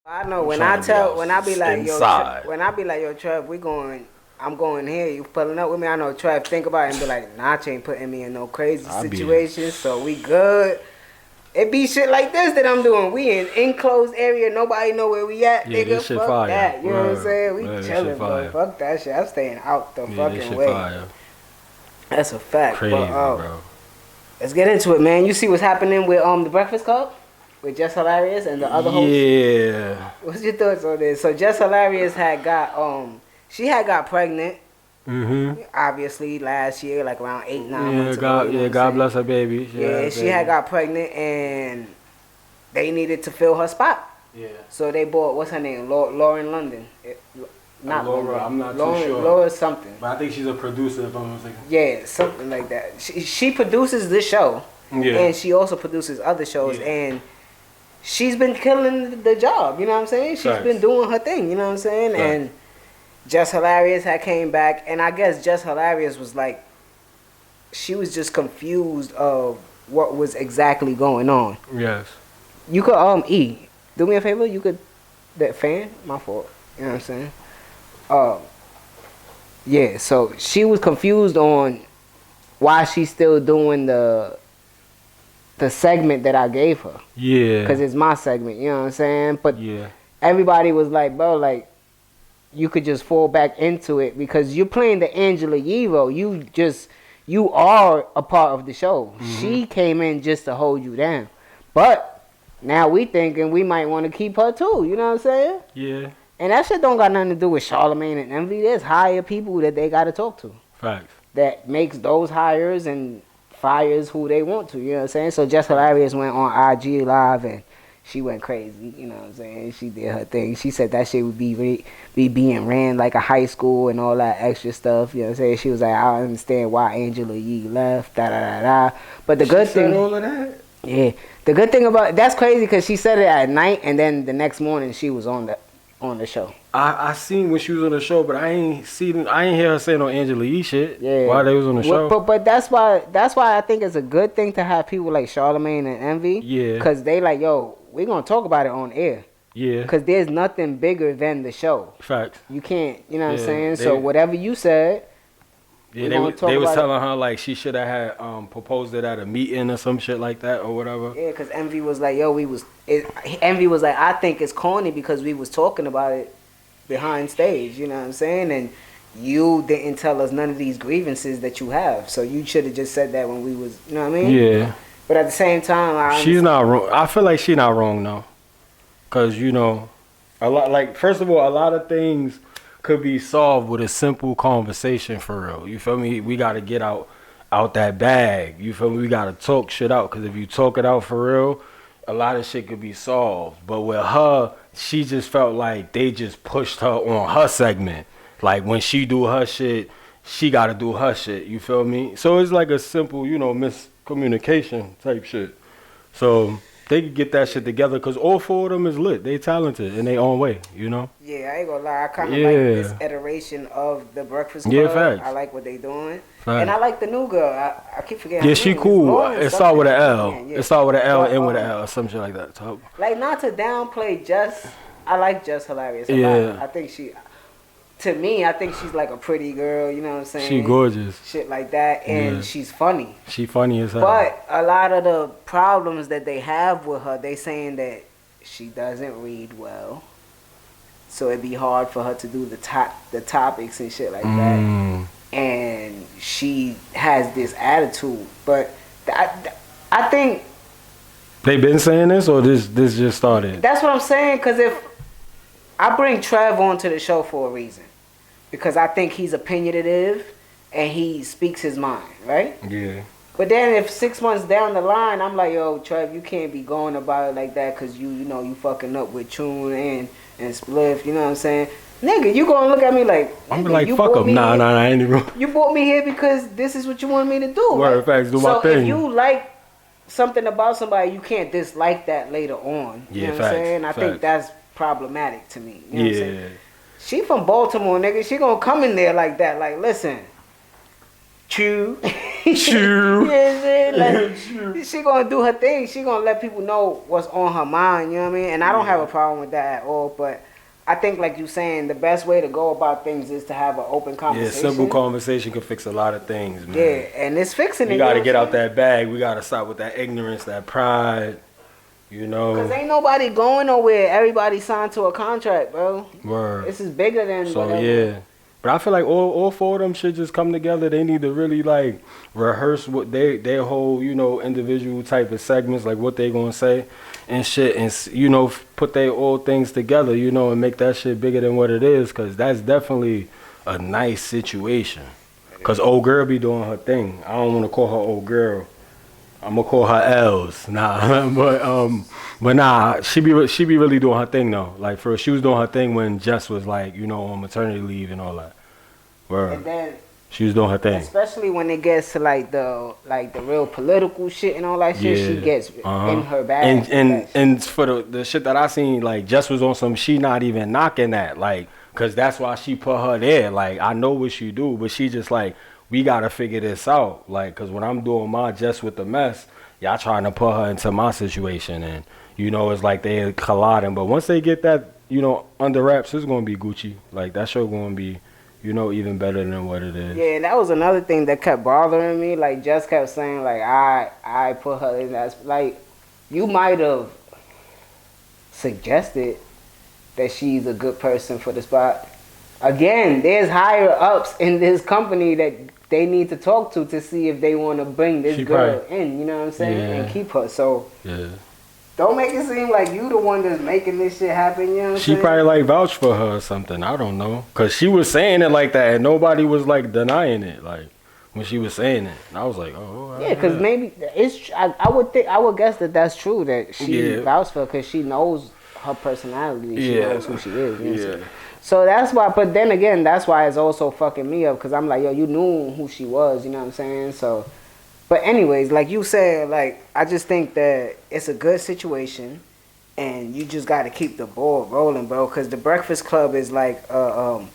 I know when I be like, inside. yo, Trev, I'm going here. You pulling up with me? I know Trev think about it and be like, Notch ain't putting me in no crazy situations, so we good. It be shit like this that I'm doing. We in enclosed area, nobody know where we at, yeah, nigga. This shit fuck fire. that. You know what I'm saying? We Word. chilling, bro. Fuck that shit. I'm staying out the fucking This shit way. Fire. That's a fact. Crazy, but, bro. Let's get into it, man. You see what's happening with the Breakfast Club? With Jess Hilarious and the other hosts? Yeah. What's your thoughts on this? So Jess Hilarious had got she had got pregnant. Obviously last year, like around 8-9 months ago. God bless her baby. She had got pregnant and they needed to fill her spot. Yeah. So they bought what's her name? Lauren London. Not Laura, I'm not Lauren, too sure. Laura something. But I think she's a producer if I'm not mistaken. Yeah, something like that. She produces this show. Yeah. And she also produces other shows and she's been killing the job, you know what I'm saying? She's been doing her thing, you know what I'm saying? And Jess Hilarious had came back, and I guess Jess Hilarious was like, she was just confused of what was exactly going on. Yes. You could, do me a favor, you could, that fan, my fault, you know what I'm saying? Yeah, so she was confused on why she's still doing the segment that I gave her. Yeah. Because it's my segment, you know what I'm saying? But everybody was like, bro, like, you could just fall back into it because you're playing the Angela Yee role. You are a part of the show. She came in just to hold you down. But now we thinking we might want to keep her too, you know what I'm saying? Yeah. And that shit don't got nothing to do with Charlamagne and Envy. There's higher people that they got to talk to. Facts. That makes those hires and fires who they want to, you know what I'm saying? So Jess Hilarious went on IG Live and she went crazy, you know what I'm saying? She did her thing. She said that shit would be being ran like a high school and all that extra stuff, you know what I'm saying? She was like, I don't understand why Angela Yee left, da-da-da-da. But the good thing... She said all of that? Yeah. The good thing about... That's crazy because she said it at night and then the next morning she was on the show. I seen when she was on the show, but I ain't hear her say no Angela Yee shit. Yeah. While they was on the show. But that's why I think it's a good thing to have people like Charlamagne and Envy. Yeah. Because they like, yo, we're gonna talk about it on air. Yeah. Because there's nothing bigger than the show. Facts. You can't, you know what I'm saying? So whatever you said. Yeah, they was telling her like she should have had proposed it at a meeting or some shit like that or whatever. Yeah, because Envy was like, yo, Envy was like, I think it's corny because we was talking about it behind stage, you know what I'm saying? And you didn't tell us none of these grievances that you have. So you should have just said that when we was, you know what I mean? Yeah. But at the same time, she's not wrong. I feel like she's not wrong though. Cause you know, first of all, a lot of things could be solved with a simple conversation for real. You feel me? We gotta get out that bag. You feel me? We gotta talk shit out. Cause if you talk it out for real, a lot of shit could be solved. But with her, she just felt like they just pushed her on her segment. Like when she do her shit, she gotta do her shit. You feel me? So it's like a simple, you know, miscommunication type shit. So they could get that shit together because all four of them is lit. They talented in their own way, you know? Yeah, I ain't gonna lie. I kind of like this iteration of the Breakfast Club. Yeah, facts. I like what they doing. Facts. And I like the new girl. I keep forgetting. Yeah, she cool. It start with an L. Yeah. It start with an L and end with an L or some shit like that. So, like, not to downplay Jess. I like Jess Hilarious a lot. I think I think she's like a pretty girl, you know what I'm saying? She gorgeous. Shit like that. And she's funny. She funny as hell. But a lot of the problems that they have with her, they saying that she doesn't read well. So it'd be hard for her to do the topics and shit like that. And she has this attitude. But I think... They been saying this or this just started? That's what I'm saying, because if... I bring Trev onto the show for a reason. Because I think he's opinionative and he speaks his mind, right? Yeah. But then if 6 months down the line, I'm like, yo, Trev, you can't be going about it like that because you know, you fucking up with Tune and Spliff, you know what I'm saying? Nigga, you gonna look at me like... I'm like, fuck him. Nah, I ain't even... You brought me here because this is what you wanted me to do. Word, facts, do my thing. So if you like something about somebody, you can't dislike that later on. You know what I'm saying? I think that's problematic to me. You know what I'm saying? She from Baltimore, nigga. She gonna come in there like that. Like, listen, Chew. True. Like, she gonna do her thing. She gonna let people know what's on her mind. You know what I mean? And I don't have a problem with that at all. But I think, like you saying, the best way to go about things is to have an open conversation. Yeah, simple conversation can fix a lot of things, man. Yeah, and it's fixing it. We gotta get out that bag. We gotta stop with that ignorance, that pride. You know, because ain't nobody going nowhere. Everybody signed to a contract, bro. Word. This is bigger than. So whatever. yeah. But I feel like all four of them should just come together. They need to really like rehearse what their whole, you know, individual type of segments, like what they gonna say and shit, and you know, put their all things together, you know, and make that shit bigger than what it is, cause that's definitely a nice situation. Cause old girl be doing her thing. I don't want to call her old girl. I'm gonna call her L's. Nah, but nah, she be really doing her thing though. Like for she was doing her thing when Jess was like, you know, on maternity leave and all that. Word. And then she was doing her thing. Especially when it gets to like the real political shit and all that shit, she gets in her bag. And for the shit that I seen, like Jess was on some she not even knocking that, like, cause that's why she put her there. Like I know what she do, but she just like, we gotta figure this out. Like, cause when I'm doing my Jess with the mess, y'all trying to put her into my situation, and you know it's like they colliding. But once they get that, you know, under wraps, it's gonna be Gucci. Like that show gonna be, you know, even better than what it is. Yeah, and that was another thing that kept bothering me. Like Jess kept saying, like I put her in that. Like you might have suggested that she's a good person for the spot. Again, there's higher ups in this company that they need to talk to see if they want to bring this girl in, you know what I'm saying, and keep her. So don't make it seem like you the one that's making this shit happen, you know what I'm saying? She probably like vouch for her or something, I don't know. Cause she was saying it like that and nobody was like denying it, like when she was saying it. And I was like, oh. Yeah, cause maybe it's, I would guess that that's true, that she vouched for her cause she knows her personality, she knows who she is, you know what I'm saying? So that's why, but then again, that's why it's also fucking me up, because I'm like, yo, you knew who she was, you know what I'm saying? So, but anyways, like you said, like, I just think that it's a good situation, and you just got to keep the ball rolling, bro, because the Breakfast Club is like a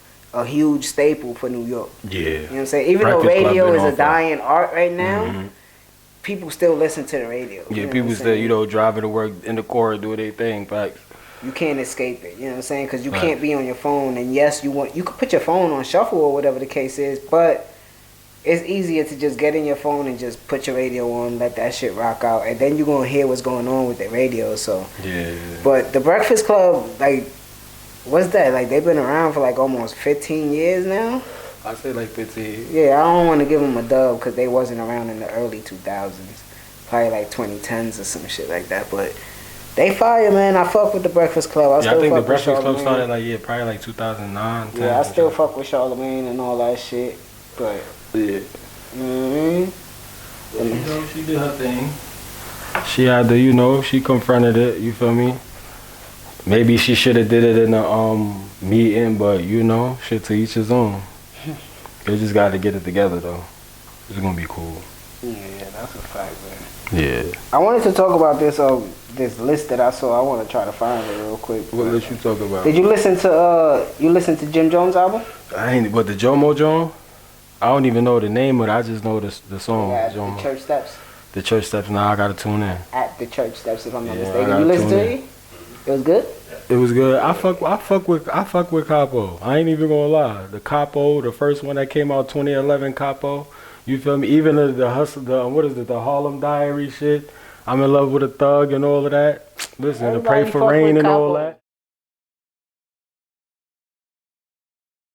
huge staple for New York. Yeah. You know what I'm saying? Even though radio is a dying art right now, people still listen to the radio. Yeah, people still, you know, driving to work in the car, do their thing, but you can't escape it, you know what I'm saying? Because you can't be on your phone. And yes, you could put your phone on shuffle or whatever the case is, but it's easier to just get in your phone and just put your radio on, let that shit rock out, and then you're gonna hear what's going on with the radio. So But the Breakfast Club, like, what's that? Like they've been around for like almost 15 years now. I say like 15. Yeah, I don't want to give them a dub because they wasn't around in the early 2000s, probably like 2010s or some shit like that, but. They fire, man. I fuck with the Breakfast Club. I think the Breakfast Club started like, probably like 2009. 10, yeah, I still fuck with Charlamagne and all that shit. But, you know what I mean? You know, she did her thing. She had to, you know, she confronted it, you feel me? Maybe she should have did it in a meeting, but, you know, shit to each his own. They just got to get it together, though. It's going to be cool. Yeah, that's a fact, man. Yeah. I wanted to talk about this list that I saw. I want to try to find it real quick. What list you talk about? Did you listen to Jim Jones' album? I ain't, but the Jomo Joan? I don't even know the name of it. I just know the song. Yeah, the Church Steps. The Church Steps. Now I gotta tune in. At the Church Steps, if I'm not mistaken. You listen to it? It was good. It was good. I fuck with Capo. I ain't even gonna lie. The Capo, the first one that came out, 2011 Capo. You feel me? Even the hustle, the Harlem Diary shit. I'm in love with a thug and all of that. Listen, to Pray for Rain and all that.